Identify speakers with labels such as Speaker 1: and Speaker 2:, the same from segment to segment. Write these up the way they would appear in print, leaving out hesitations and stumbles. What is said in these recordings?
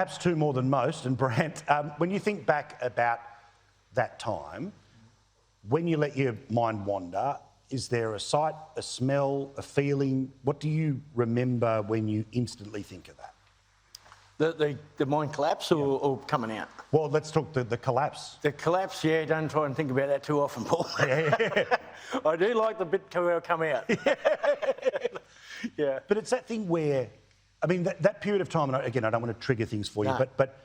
Speaker 1: Perhaps two more than most. And Brant, when you think back about that time, when you let your mind wander, is there a sight, a smell, a feeling? What do you remember when you instantly think of that?
Speaker 2: The mine collapse or coming out?
Speaker 1: Well, let's talk the collapse.
Speaker 2: The collapse, yeah, don't try and think about that too often, Paul.
Speaker 1: Yeah.
Speaker 2: I do like the bit where I come out. Yeah.
Speaker 1: But it's that thing where, I mean, that period of time, and again, I don't want to trigger things for you, but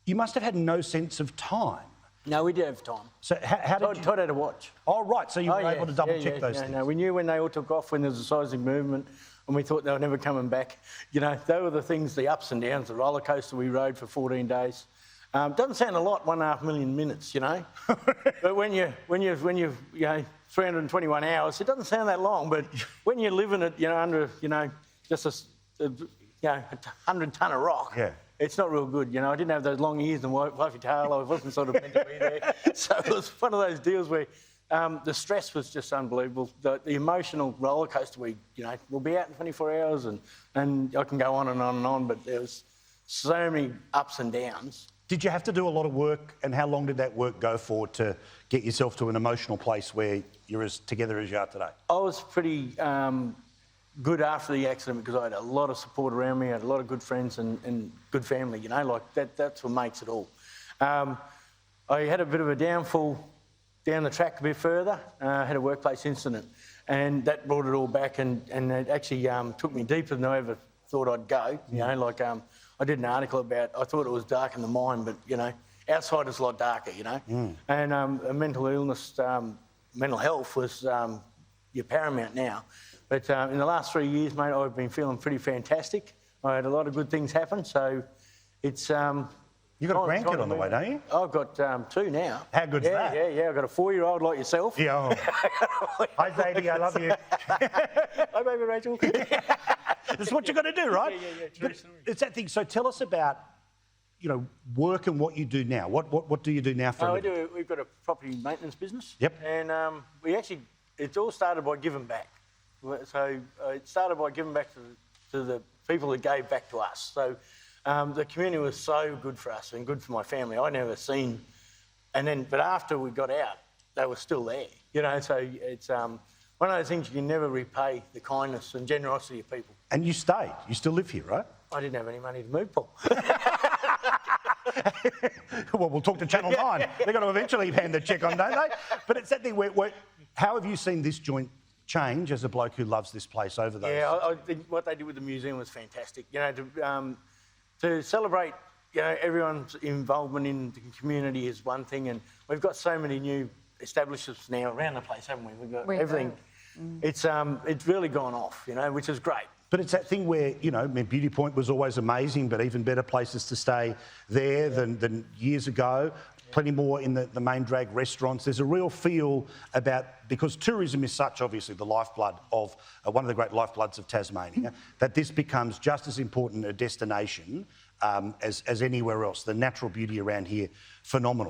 Speaker 1: you must have had no sense of time.
Speaker 2: No, we did have time.
Speaker 1: So how did you...
Speaker 2: Todd had a watch.
Speaker 1: Oh, right, so you were able to double-check those things.
Speaker 2: No, we knew when they all took off, when there was a seismic movement, and we thought they were never coming back. You know, they were the things, the ups and downs, the roller coaster we rode for 14 days. Doesn't sound a lot, 1.5 million minutes, you know. But when you 321 hours, it doesn't sound that long. But when you're living it, under, just a 100-ton of rock, it's not real good. I didn't have those long ears and fluffy tail. I wasn't sort of meant to be there. So it was one of those deals where the stress was just unbelievable. The emotional roller coaster, we'll be out in 24 hours, and I can go on and on and on. But there was so many ups and downs.
Speaker 1: Did you have to do a lot of work, and how long did that work go for to get yourself to an emotional place where you're as together as you are today?
Speaker 2: I was pretty good after the accident because I had a lot of support around me. I had a lot of good friends and good family, that's what makes it all. I had a bit of a downfall down the track a bit further. I had a workplace incident, and that brought it all back, and it actually took me deeper than I ever thought I'd go. I did an article about, I thought it was dark in the mine, but, outside is a lot darker, And mental illness, mental health was your paramount now. But in the last 3 years, mate, I've been feeling pretty fantastic. I had a lot of good things happen, so it's...
Speaker 1: You've got a grandkid on the way, don't you?
Speaker 2: I've got 2 now.
Speaker 1: How good's that?
Speaker 2: Yeah. I've got a 4-year-old like yourself.
Speaker 1: Yeah. Hi, baby, I love you.
Speaker 2: Hi, baby Rachel.
Speaker 1: That's what you're going to do, right?
Speaker 2: Yeah, true story.
Speaker 1: It's that thing. So tell us about, work and what you do now. What do you do now for a living?
Speaker 2: We've got a property maintenance business.
Speaker 1: Yep.
Speaker 2: And it's all started by giving back. So it started by giving back to the people that gave back to us. So the community was so good for us and good for my family. I never seen, but after we got out, they were still there. So it's one of those things you can never repay the kindness and generosity of people.
Speaker 1: And you stayed. You still live here, right?
Speaker 2: I didn't have any money to move, Paul.
Speaker 1: Well, we'll talk to Channel 9. They've got to eventually hand the cheque on, don't they? But it's that thing where how have you seen this joint change as a bloke who loves this place over those?
Speaker 2: Yeah, I think what they did with the museum was fantastic. To celebrate, everyone's involvement in the community is one thing, and we've got so many new establishments now around the place, haven't we? We've got everything. It's really gone off, which is great.
Speaker 1: But it's that thing where, Beauty Point was always amazing, but even better places to stay there than years ago. Plenty more in the main drag restaurants. There's a real feel about, because tourism is such, obviously, the lifeblood of, one of the great lifebloods of Tasmania, that this becomes just as important a destination as anywhere else. The natural beauty around here, phenomenal.